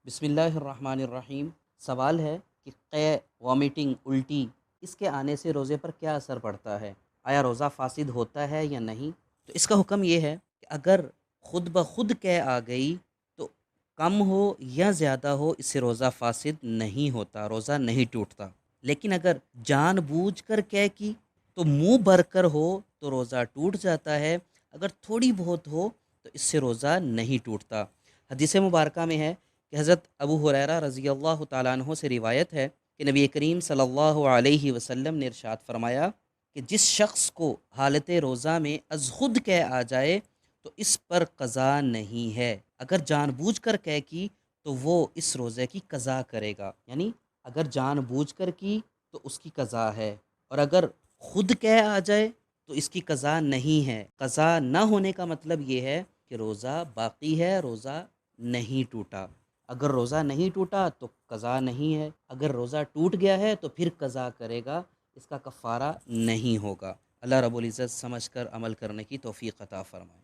بسم اللہ الرحمن الرحیم۔ سوال ہے کہ قے، وامٹنگ، الٹی، اس کے آنے سے روزے پر کیا اثر پڑتا ہے؟ آیا روزہ فاسد ہوتا ہے یا نہیں؟ تو اس کا حکم یہ ہے کہ اگر خود بخود قے آ گئی تو کم ہو یا زیادہ ہو، اس سے روزہ فاسد نہیں ہوتا، روزہ نہیں ٹوٹتا۔ لیکن اگر جان بوجھ کر قے کی تو منہ بھر کر ہو تو روزہ ٹوٹ جاتا ہے، اگر تھوڑی بہت ہو تو اس سے روزہ نہیں ٹوٹتا۔ حدیث مبارکہ میں ہے کہ حضرت ابو ہریرہ رضی اللہ تعالیٰ عنہ سے روایت ہے کہ نبی کریم صلی اللہ علیہ وسلم نے ارشاد فرمایا کہ جس شخص کو حالت روزہ میں از خود قے آ جائے تو اس پر قضا نہیں ہے، اگر جان بوجھ کر قے کی تو وہ اس روزے کی قضا کرے گا، یعنی اگر جان بوجھ کر کی تو اس کی قضا ہے، اور اگر خود قے آ جائے تو اس کی قضا نہیں ہے۔ قضا نہ ہونے کا مطلب یہ ہے کہ روزہ باقی ہے، روزہ نہیں ٹوٹا۔ اگر روزہ نہیں ٹوٹا تو قضا نہیں ہے، اگر روزہ ٹوٹ گیا ہے تو پھر قضا کرے گا، اس کا کفارہ نہیں ہوگا۔ اللہ رب العزت سمجھ کر عمل کرنے کی توفیق عطا فرمائے۔